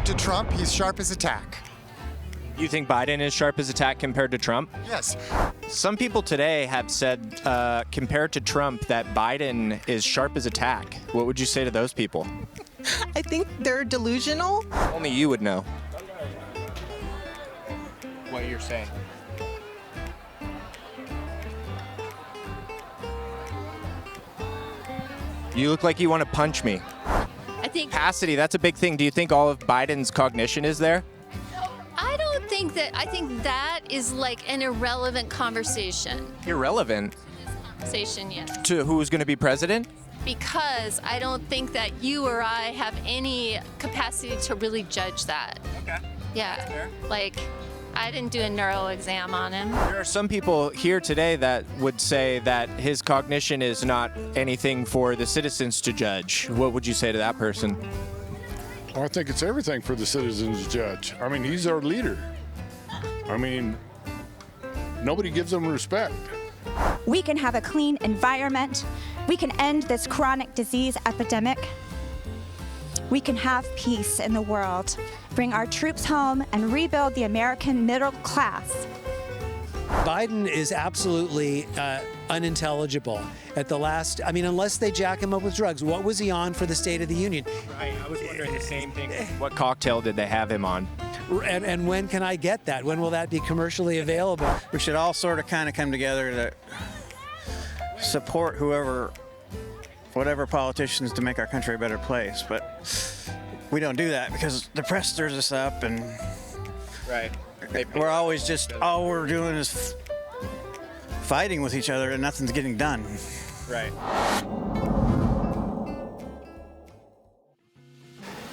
compared to Trump, he's sharp as a tack. You think Biden is sharp as a tack compared to Trump? Yes. Some people today have said, compared to Trump, that Biden is sharp as a tack. What would you say to those people? I think they're delusional. Only you would know what you're saying. You look like you want to punch me. I think Cassidy, that's a big thing. Do you think all of Biden's cognition is there? I don't think that. I think that is like an irrelevant conversation. Irrelevant Conversation, yes. to who's going to be president? Because I don't think that you or I have any capacity to really judge that. Okay. Yeah. Fair. Like, I didn't do a neuro exam on him. There are some people here today that would say that his cognition is not anything for the citizens to judge. What would you say to that person? I think it's everything for the citizens to judge. I mean, he's our leader. I mean, nobody gives him respect. We can have a clean environment. We can end this chronic disease epidemic. We can have peace in the world, bring our troops home, and rebuild the American middle class. Biden is absolutely unintelligible at the last. I mean, unless they jack him up with drugs. What was he on for the State of the Union? Right, I was wondering the same thing. What cocktail did they have him on? And when can I get that? When will that be commercially available? We should all sort of kind of come together to support whatever politicians to make our country a better place. But we don't do that because the press stirs us up, and Right. we're always just, all we're doing is fighting with each other and nothing's getting done. Right.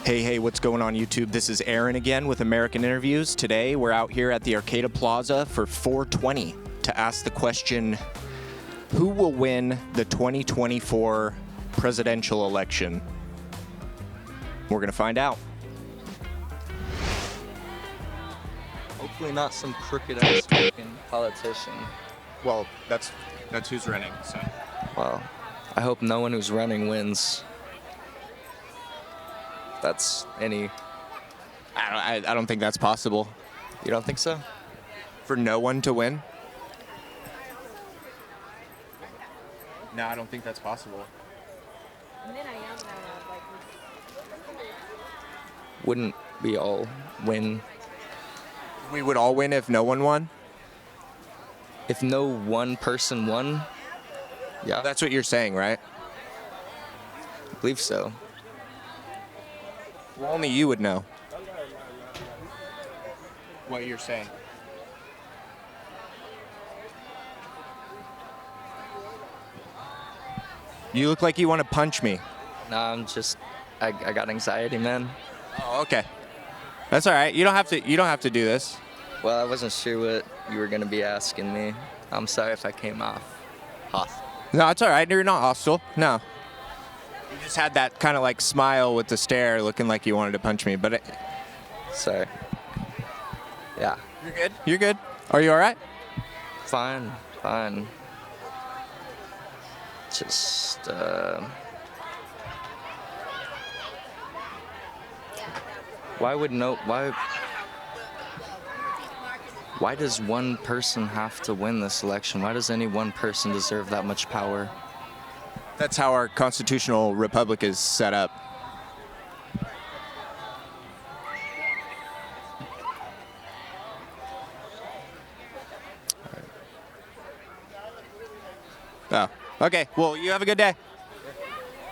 Hey, what's going on YouTube? This is Aaron again with American Interviews. Today we're out here at the Arcata Plaza for 420 to ask the question, who will win the 2024 presidential election? We're gonna find out. Hopefully not some crooked-ass fucking politician. Well, that's who's running, so. Well, I hope no one who's running wins. That's any... I don't think that's possible. You don't think so? For no one to win? No, I don't think that's possible. Wouldn't we all win? We would all win if no one won? If no one person won? Yeah, That's what you're saying, right? I believe so. Well, only you would know what you're saying. You look like you want to punch me. Nah, I got anxiety, man. Oh, okay. That's all right. You don't have to do this. Well, I wasn't sure what you were gonna be asking me. I'm sorry if I came off hostile. No, it's all right. You're not hostile. No. You just had that kind of like smile with the stare, looking like you wanted to punch me, but Sorry. Yeah. you're good. You're good. Are you all right? Fine. Just, why does one person have to win this election? Why does any one person deserve that much power? That's how our constitutional republic is set up. Oh, okay. Well, you have a good day.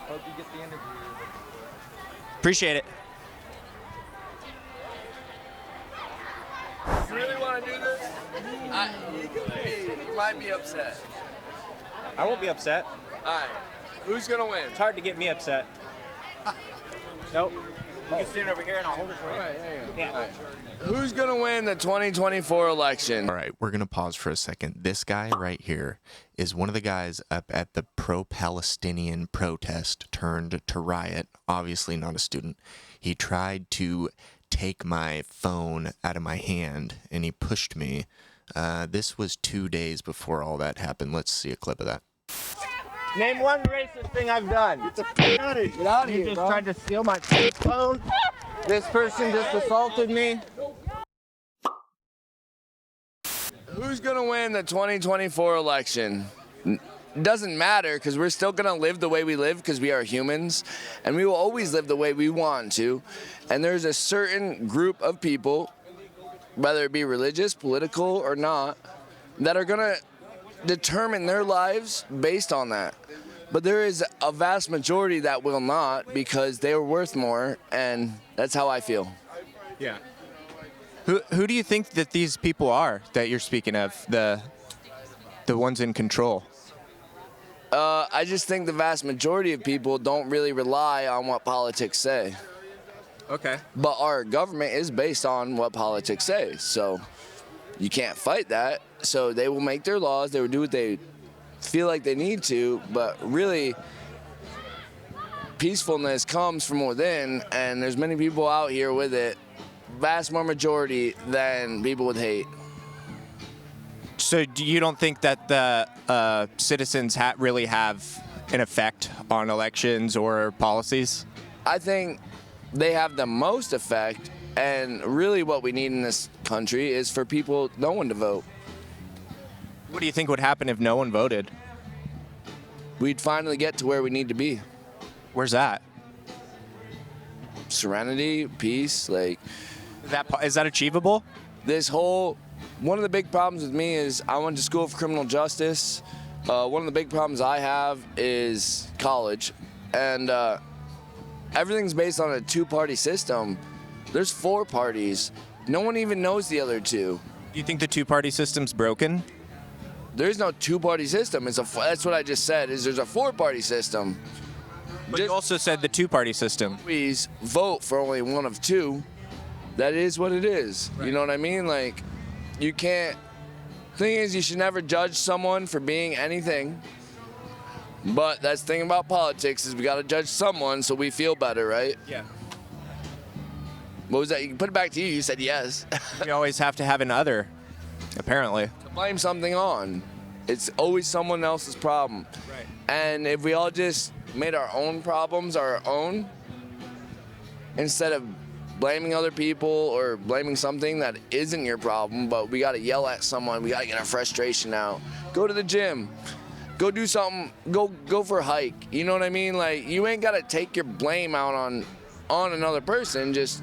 Hope you get the interview. Appreciate it. You really want to do this? You might be upset. I won't be upset. All right. Who's going to win? It's hard to get me upset. Nope. You can stand over here and I'll hold it for you. All right, Yeah. All right. Who's going to win the 2024 election? All right, we're going to pause for a second. This guy right here is one of the guys up at the pro-Palestinian protest turned to riot, obviously not a student. He tried to take my phone out of my hand and he pushed me. This was 2 days before all that happened. Let's see a clip of that. Name one racist thing I've done. Get out of here. Get out of You here, just bro. tried to steal my phone This person just assaulted me. Who's gonna win the 2024 election? Doesn't matter, because we're still gonna live the way we live because we are humans, and we will always live the way we want to. And there's a certain group of people, whether it be religious, political, or not, that are gonna determine their lives based on that. But there is a vast majority that will not, because they are worth more, and that's how I feel. Yeah. Who do you think that these people are that you're speaking of, the ones in control? I just think the vast majority of people don't really rely on what politics say. Okay. But our government is based on what politics say, so you can't fight that. So they will make their laws, they will do what they feel like they need to, but really peacefulness comes from within, and there's many people out here with it, vast more majority than people with hate. So you don't think that the citizens really have an effect on elections or policies? I think they have the most effect, and really what we need in this country is for no one to vote. What do you think would happen if no one voted? We'd finally get to where we need to be. Where's that? Serenity, peace, like... Is that achievable? One of the big problems with me is I went to school for criminal justice. One of the big problems I have is college. And everything's based on a two-party system. There's 4 parties. No one even knows the other 2. Do you think the two-party system's broken? There's no two-party system. That's what I just said, is there's a 4-party system. But you also said the two-party system. Please vote for only one of 2. That is what it is. Right. You know what I mean? Like, you can't... Thing is, you should never judge someone for being anything. But that's the thing about politics, is we got to judge someone so we feel better, right? Yeah. What was that? You can put it back to you. You said yes. We always have to have an other, apparently. To blame something on. It's always someone else's problem. Right. And if we all just made our own problems our own, instead of blaming other people or blaming something that isn't your problem, but we got to yell at someone, we got to get our frustration out. Go to the gym. Go do something. Go for a hike. You know what I mean? Like, you ain't got to take your blame out on another person. Just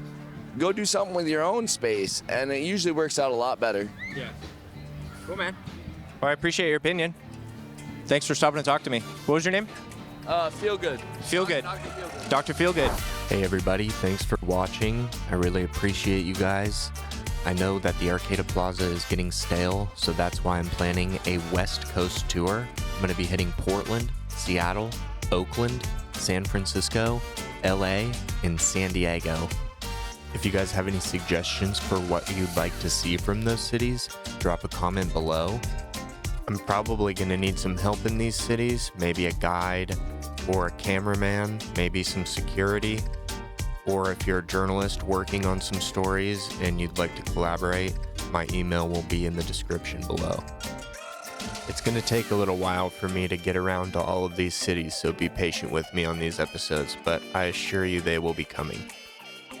go do something with your own space, and it usually works out a lot better. Yeah. Cool, man. Well, I appreciate your opinion. Thanks for stopping to talk to me. What was your name? Feel Good. Feel Good. Dr. Feel Good. Dr. Feel Good. Hey everybody, thanks for watching. I really appreciate you guys. I know that the Arcata Plaza is getting stale, so that's why I'm planning a West Coast tour. I'm going to be hitting Portland, Seattle, Oakland, San Francisco, LA, and San Diego. If you guys have any suggestions for what you'd like to see from those cities, drop a comment below. I'm probably going to need some help in these cities, maybe a guide or a cameraman, maybe some security, or if you're a journalist working on some stories and you'd like to collaborate, my email will be in the description below. It's going to take a little while for me to get around to all of these cities, so be patient with me on these episodes, but I assure you they will be coming.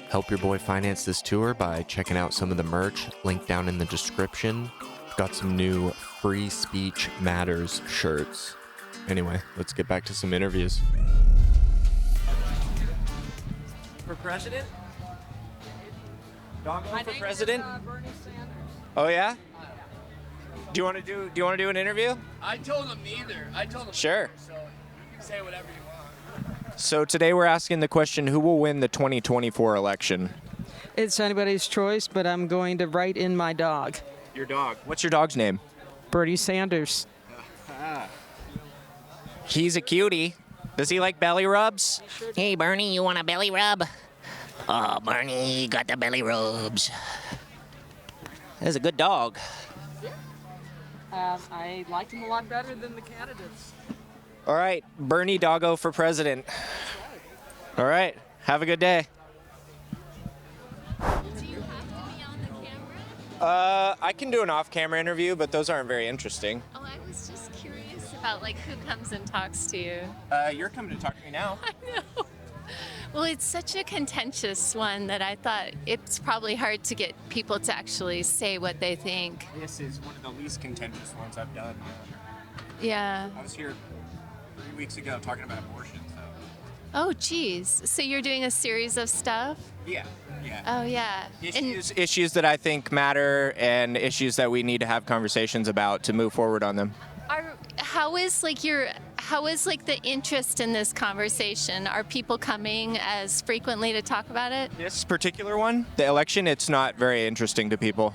Help your boy finance this tour by checking out some of the merch, link down in the description. Got some new Free Speech Matters shirts. Anyway, let's get back to some interviews. For president? Doggo for president? Bernie Sanders. Oh yeah? Do you want to do an interview? I told him neither. Sure. So you can say whatever you want. So today we're asking the question, who will win the 2024 election? It's anybody's choice, but I'm going to write in my dog. Your dog. What's your dog's name? Bernie Sanders. He's a cutie. Does he like belly rubs? Hey, Bernie, you want a belly rub? Oh, Bernie, got the belly rubs. That's a good dog. I liked him a lot better than the candidates. All right, Bernie Doggo for president. All right, have a good day. Do you have to be on the camera? I can do an off-camera interview, but those aren't very interesting. Oh, I was just curious about like who comes and talks to you. You're coming to talk to me now. I know. Well, it's such a contentious one that I thought it's probably hard to get people to actually say what they think. This is one of the least contentious ones I've done. Yeah. I was here 3 weeks ago talking about abortion, so. Oh, geez. So you're doing a series of stuff? Yeah. Oh, yeah. Issues that I think matter and issues that we need to have conversations about to move forward on them. How is the interest in this conversation? Are people coming as frequently to talk about it? This particular one, the election, it's not very interesting to people.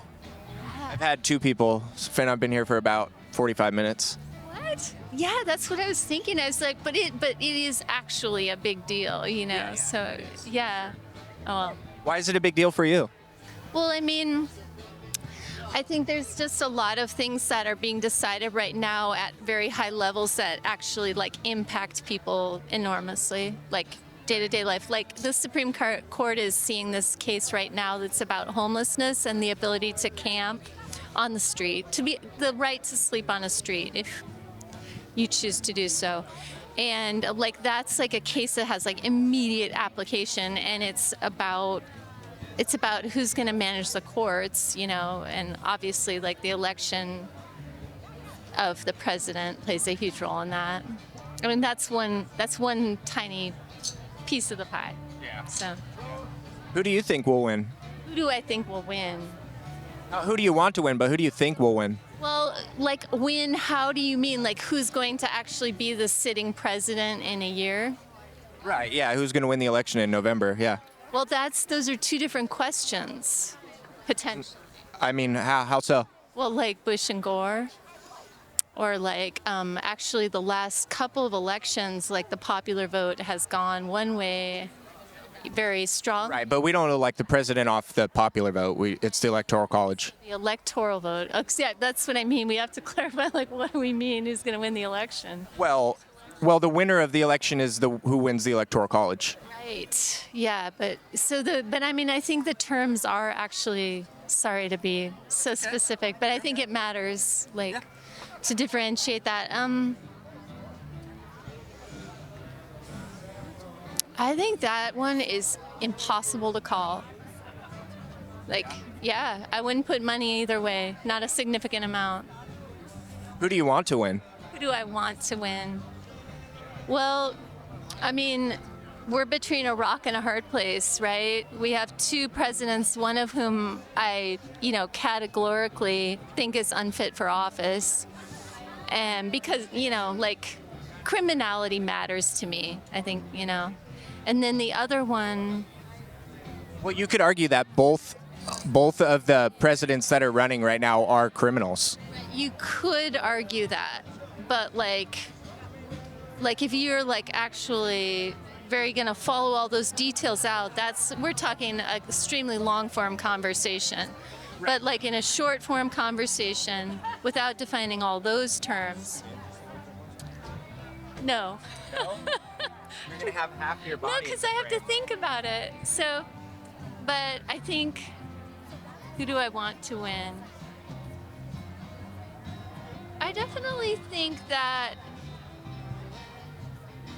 I've had 2 people, and I've been here for about 45 minutes. What? Yeah, that's what I was thinking. I was like, but it is actually a big deal, you know. Yeah. So yeah. Oh well. Why is it a big deal for you? Well, I mean, I think there's just a lot of things that are being decided right now at very high levels that actually like impact people enormously, like day-to-day life. Like the Supreme Court is seeing this case right now that's about homelessness and the ability to camp on the street, to be the right to sleep on a street if you choose to do so. And like that's like a case that has like immediate application, and it's about who's going to manage the courts, you know, and obviously like the election of the president plays a huge role in that. I mean, that's one tiny piece of the pie. Yeah. So Who do you think will win? who do I think will win? Who do you want to win, but who do you think will win? Well, like win, how do you mean? Like who's going to actually be the sitting president in a year? Right, yeah, who's going to win the election in November, yeah. Well, those are 2 different questions, potentially. I mean, how so? Well, like Bush and Gore, or like actually the last couple of elections, like the popular vote has gone one way, very strong. Right, but we don't elect the president off the popular vote. It's the Electoral College. The electoral vote. Oh, yeah, that's what I mean. We have to clarify, like, what do we mean? Who's going to win the election? Well, the winner of the election is who wins the Electoral College. Right. Yeah, but I mean, I think the terms are actually, sorry to be so specific, but I think it matters, like, to differentiate that. I think that one is impossible to call. Like, yeah, I wouldn't put money either way, not a significant amount. Who do you want to win? Who do I want to win? Well, I mean, we're between a rock and a hard place, right? We have 2 presidents, one of whom I, categorically think is unfit for office. And because, like, criminality matters to me, I think, And then the other one. Well, you could argue that both of the presidents that are running right now are criminals. You could argue that, but like if you're like actually very gonna follow all those details out, we're talking an extremely long form conversation. Right. But like in a short form conversation, without defining all those terms, no. You're gonna have half your body. No, because I have to think about it. So, but I think, who do I want to win? I definitely think that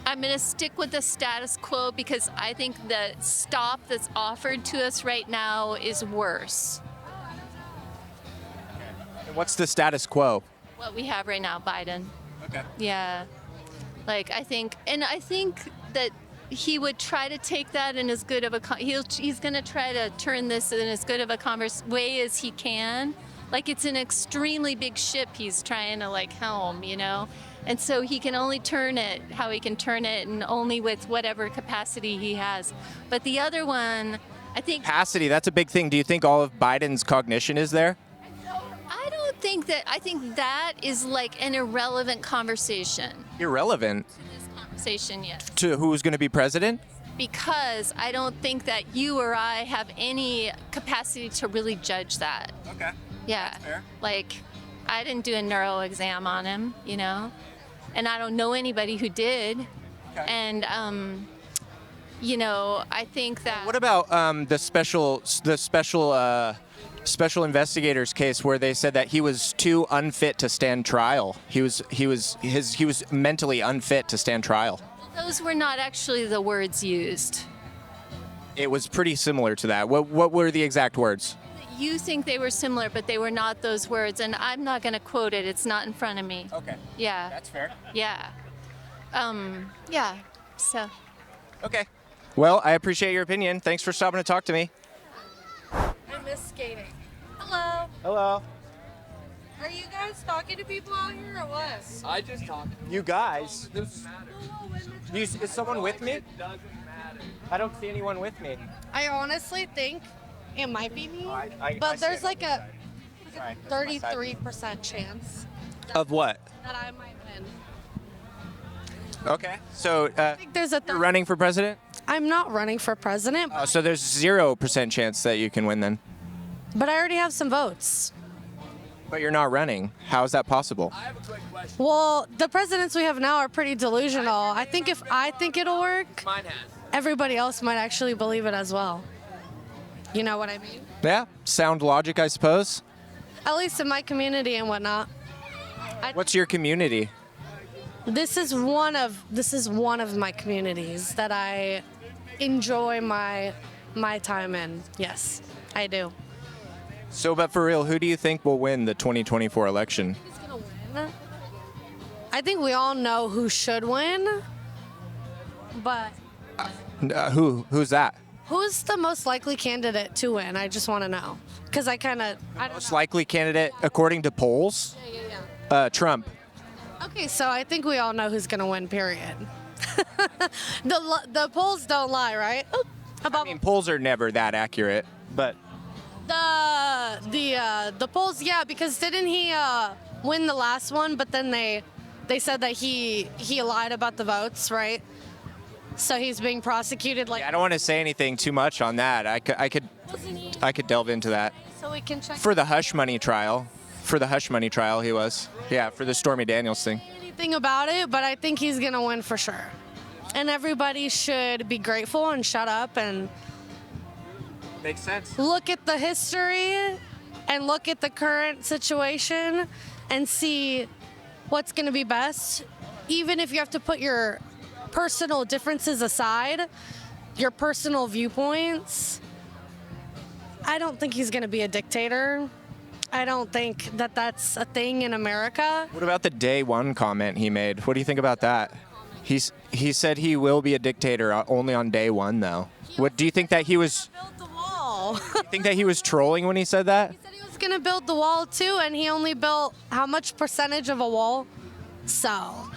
I'm going to stick with the status quo because I think the stop that's offered to us right now is worse. And what's the status quo? What we have right now, Biden. Okay. Yeah. Like, I think that he would try to take that in as good of a, he's going to try to turn this in as good of a way as he can. Like, it's an extremely big ship he's trying to, like, helm, And so he can only turn it how he can turn it, and only with whatever capacity he has. But the other one, I think... Capacity, that's a big thing. Do you think all of Biden's cognition is there? I don't think that. I think that is like an irrelevant conversation. Irrelevant? To this conversation, yes. To who's going to be president? Because I don't think that you or I have any capacity to really judge that. Okay. Yeah. That's fair. Like, I didn't do a neuro exam on him, and I don't know anybody who did. Okay. And, I think that. What about the special investigators case where they said that he was too unfit to stand trial? He was mentally unfit to stand trial. Those were not actually the words used. It was pretty similar to that. What were the exact words? You think they were similar, but they were not those words, and I'm not going to quote it. It's not in front of me. Okay. Yeah. That's fair. Yeah. Yeah. So. Okay. Well, I appreciate your opinion. Thanks for stopping to talk to me. I miss skating. Hello. Hello. Are you guys talking to people out here or what? I just talked. You guys. Is someone with me? I don't see anyone with me. I honestly think it might be me, I but there's stand like a Sorry. 33% chance Of what? that I might win. Okay. So I think there's a you're running for president? I'm not running for president, So there's 0% chance that you can win then. but I already have some votes. But you're not running. How is that possible? Well, the presidents we have now are pretty delusional. I think if I think it'll work, everybody else might actually believe it as well. You know what I mean? Yeah. Sound logic, I suppose. At least in my community and whatnot. What's your community? This is one of my communities that I enjoy my time in. Yes, I do. So, but for real, who do you think will win the 2024 election? Who's gonna win? I think we all know who should win, but Who's that? who's the most likely candidate to win? I just want to know, because I don't Most know. likely candidate according to polls? Trump. Okay, so I think we all know who's gonna win. Period. The polls don't lie, right? I mean, polls are never that accurate, but The polls, yeah, because didn't he win the last one? But then they said that he lied about the votes, right? So he's being prosecuted. Like, I don't want to say anything too much on that. I could delve into that. So we can check For the hush money trial. For the hush money trial, he was. Yeah, for the Stormy Daniels thing. anything about it, but I think he's gonna win for sure. And everybody should be grateful and shut up and Makes sense. look at the history and look at the current situation and see what's going to be best. Even if you have to put your personal differences aside, your personal viewpoints, I don't think he's going to be a dictator. I don't think that that's a thing in America. What about the day one comment he made? What do you think about that? He said he will be a dictator only on day one, though. What do you think that he was? Build the wall. You think that he was trolling when he said that? He said he was going to build the wall too, and he only built how much percentage of a wall? So,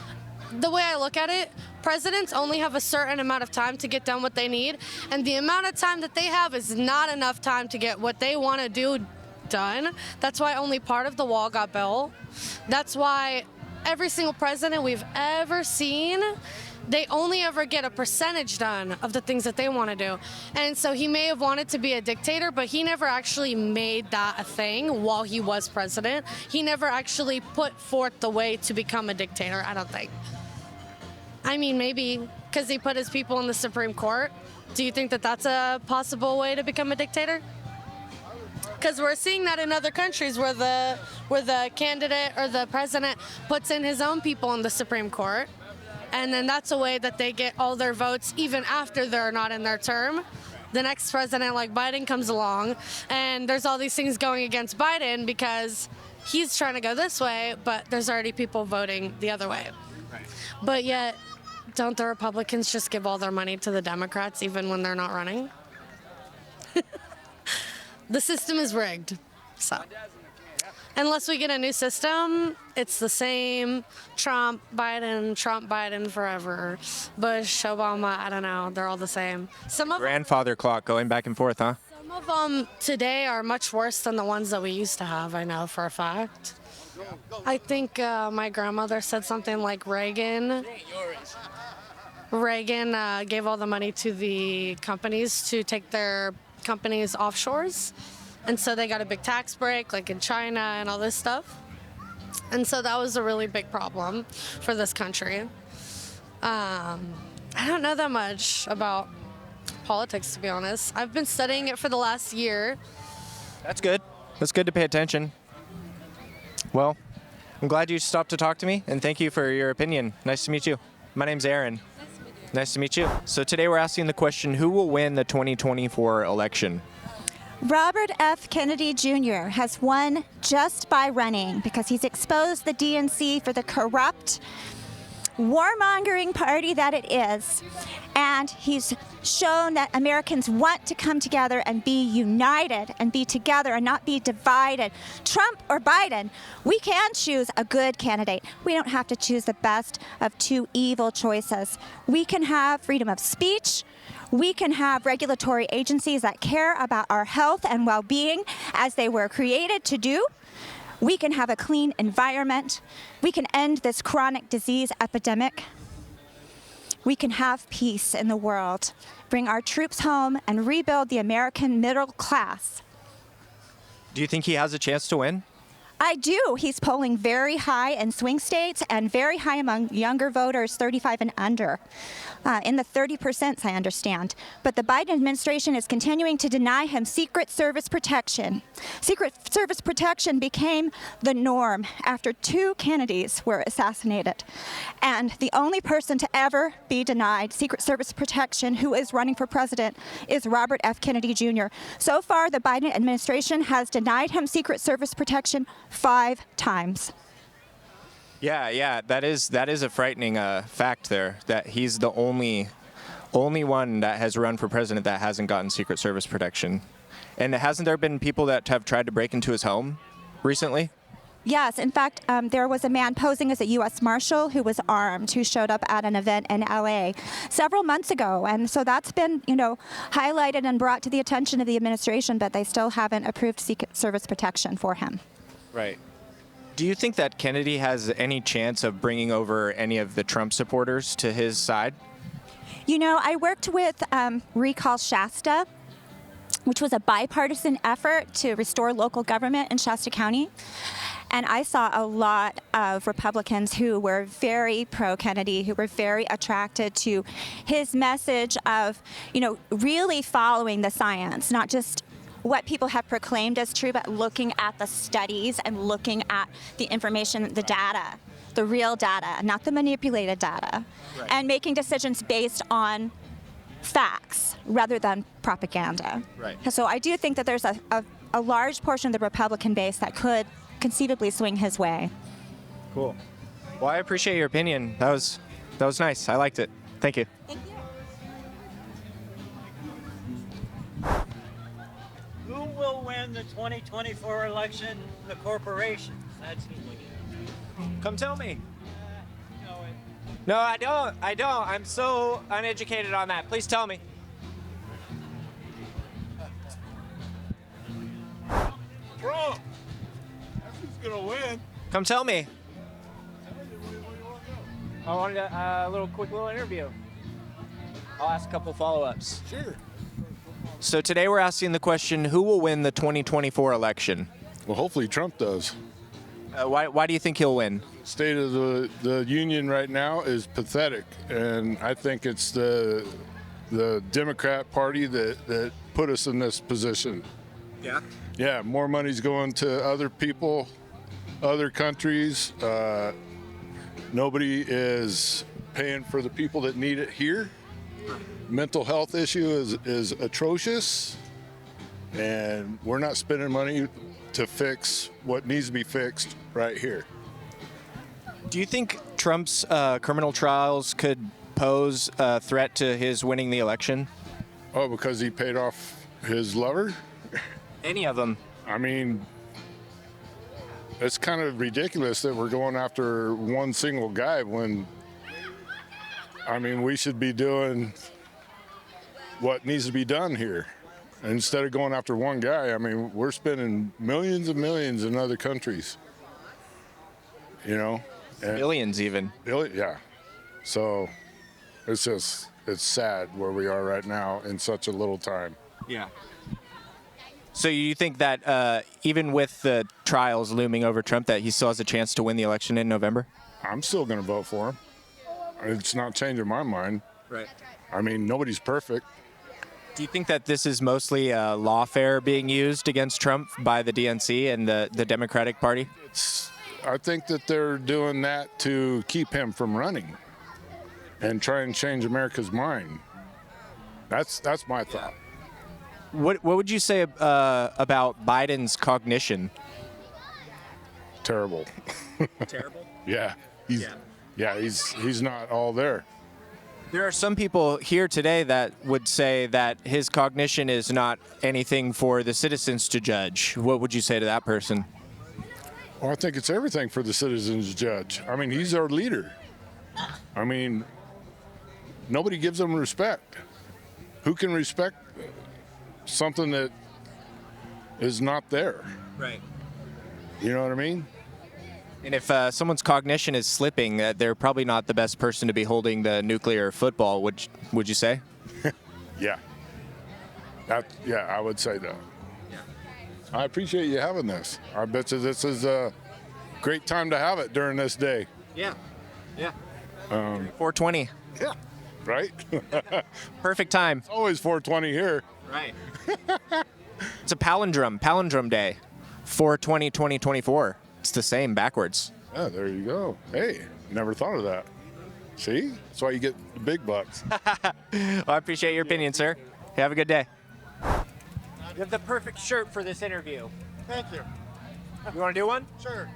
the way I look at it, presidents only have a certain amount of time to get done what they need, and the amount of time that they have is not enough time to get what they want to do done. That's why only part of the wall got built. That's why every single president we've ever seen, they only ever get a percentage done of the things that they want to do. And so he may have wanted to be a dictator, but he never actually made that a thing while he was president. He never actually put forth the way to become a dictator, I don't think. I mean, maybe because he put his people in the Supreme Court. Do you think that that's a possible way to become a dictator? Because we're seeing that in other countries where the candidate or the president puts in his own people in the Supreme Court. And then that's a way that they get all their votes even after they're not in their term. The next president like Biden comes along and there's all these things going against Biden because he's trying to go this way, but there's already people voting the other way. Right. But yet, don't the Republicans just give all their money to the Democrats even when they're not running? The system is rigged, so. Unless we get a new system, it's the same Trump, Biden forever. Bush, Obama, I don't know, they're all the same. Grandfather clock going back and forth, huh? Some of them today are much worse than the ones that we used to have, I know for a fact. I think my grandmother said something like Reagan gave all the money to the companies to take their companies offshores, and so they got a big tax break like in China and all this stuff, and so that was a really big problem for this country. I don't know that much about politics, to be honest. I've been studying it for the last year. That's good. That's good to pay attention. Well, I'm glad you stopped to talk to me, and thank you for your opinion. Nice to meet you. My name's Aaron. Nice to meet you. So today we're asking the question, who will win the 2024 election? Robert F. Kennedy Jr. has won just by running because he's exposed the DNC for the corrupt, warmongering party that it is. And he's shown that Americans want to come together and be united and be together and not be divided. Trump or Biden, we can choose a good candidate. We don't have to choose the best of two evil choices. We can have freedom of speech. We can have regulatory agencies that care about our health and well-being as they were created to do. We can have a clean environment. We can end this chronic disease epidemic. We can have peace in the world, bring our troops home, and rebuild the American middle class. Do you think he has a chance to win? I do. He's polling very high in swing states and very high among younger voters, 35 and under. In the 30%, I understand. But the Biden administration is continuing to deny him Secret Service protection. Secret Service protection became the norm after 2 Kennedys were assassinated. And the only person to ever be denied Secret Service protection who is running for president is Robert F. Kennedy Jr. So far, the Biden administration has denied him Secret Service protection 5 times. Yeah, that is a frightening fact there, that he's the only one that has run for president that hasn't gotten Secret Service protection. And hasn't there been people that have tried to break into his home recently? Yes, in fact, there was a man posing as a U.S. Marshal who was armed, who showed up at an event in L.A. several months ago. And so that's been, highlighted and brought to the attention of the administration, but they still haven't approved Secret Service protection for him. Right. Do you think that Kennedy has any chance of bringing over any of the Trump supporters to his side? I worked with Recall Shasta, which was a bipartisan effort to restore local government in Shasta County. And I saw a lot of Republicans who were very pro-Kennedy, who were very attracted to his message of, really following the science, not just what people have proclaimed as true, but looking at the studies and looking at the information, the data, the real data, not the manipulated data, right, and making decisions based on facts rather than propaganda. Right. So I do think that there's a large portion of the Republican base that could conceivably swing his way. Cool. Well, I appreciate your opinion. That was nice. I liked it. Thank you. Thank you. Who will win the 2024 election? The corporations. That's easy. Come tell me. No, I don't. I'm so uneducated on that. Please tell me. Trump. That's who's gonna win. Come tell me. I wanted a quick little interview. I'll ask a couple follow-ups. Sure. So today we're asking the question, who will win the 2024 election? Well, hopefully Trump does. Why do you think he'll win? State of the union right now is pathetic, and I think it's the Democrat Party that put us in this position. Yeah? Yeah, more money's going to other people, other countries. Nobody is paying for the people that need it here. Mental health issue is atrocious, and we're not spending money to fix what needs to be fixed right here. Do you think Trump's criminal trials could pose a threat to his winning the election? Oh, because he paid off his lover? Any of them. I mean, it's kind of ridiculous that we're going after one single guy when, we should be doing what needs to be done here. Instead of going after one guy, we're spending millions and millions in other countries. Billions even. Yeah. So it's sad where we are right now in such a little time. Yeah. So you think that even with the trials looming over Trump, that he still has a chance to win the election in November? I'm still going to vote for him. It's not changing my mind. Right. Nobody's perfect. Do you think that this is mostly lawfare being used against Trump by the DNC and the Democratic Party? I think that they're doing that to keep him from running. and try and change America's mind. That's my thought. What would you say about Biden's cognition? Terrible. Terrible? Yeah. He's not all there. There are some people here today that would say that his cognition is not anything for the citizens to judge. What would you say to that person? Well, I think it's everything for the citizens to judge. I mean, he's our leader. I mean, nobody gives him respect. Who can respect something that is not there? Right. You know what I mean? And if someone's cognition is slipping, they're probably not the best person to be holding the nuclear football, would you say? Yeah. I would say that. Yeah. I appreciate you having this. I bet you this is a great time to have it during this day. Yeah. 420. Yeah. Right? Perfect time. It's always 420 here. Right. It's a palindrome day. 4/20/2024. It's the same backwards. Yeah, there you go. Hey, never thought of that. See? That's why you get the big bucks. Well, I appreciate your opinion, sir. Have a good day. You have the perfect shirt for this interview. Thank you. You want to do one? Sure.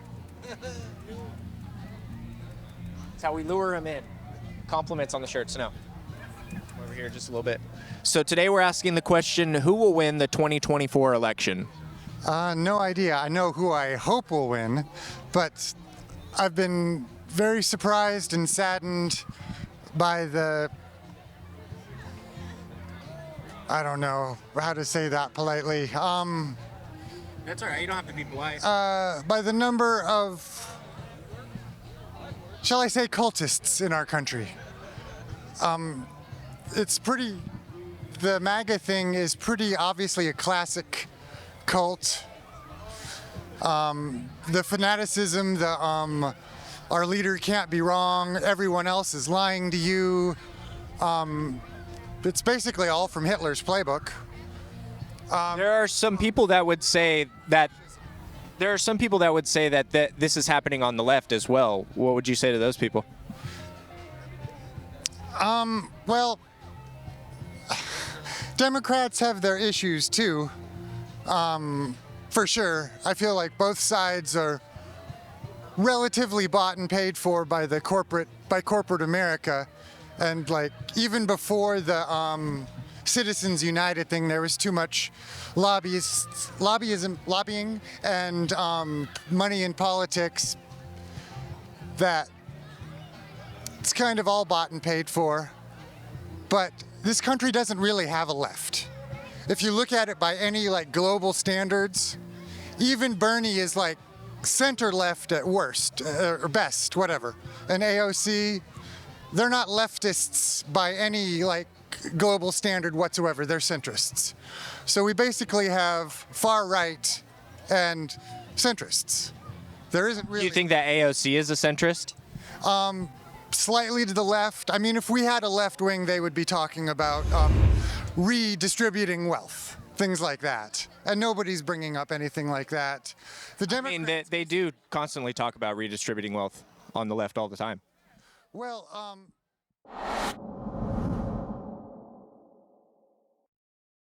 That's how we lure him in. Compliments on the shirts. No. Over here just a little bit. So today we're asking the question, who will win the 2024 election? No idea. I know who I hope will win, but I've been very surprised and saddened by I don't know how to say that politely. That's all right. You don't have to be polite. By the number of, shall I say, cultists in our country. The MAGA thing is pretty obviously a classic cult. The fanaticism, our leader can't be wrong, everyone else is lying to you. It's basically all from Hitler's playbook. There are some people that would say that this is happening on the left as well. What would you say to those people? Well, Democrats have their issues too, for sure. I feel like both sides are relatively bought and paid for by corporate America, and like even before the Citizens United thing, there was too much lobbying, and money in politics that it's kind of all bought and paid for. But this country doesn't really have a left. If you look at it by any like global standards, even Bernie is like center left at worst, or best, whatever. And AOC, they're not leftists by any like global standard whatsoever, they're centrists. So we basically have far right and centrists. There isn't really. Do you think that AOC is a centrist? Slightly to the left. I mean, if we had a left wing, they would be talking about redistributing wealth, things like that. And nobody's bringing up anything like that. I mean, they do constantly talk about redistributing wealth on the left all the time. Well,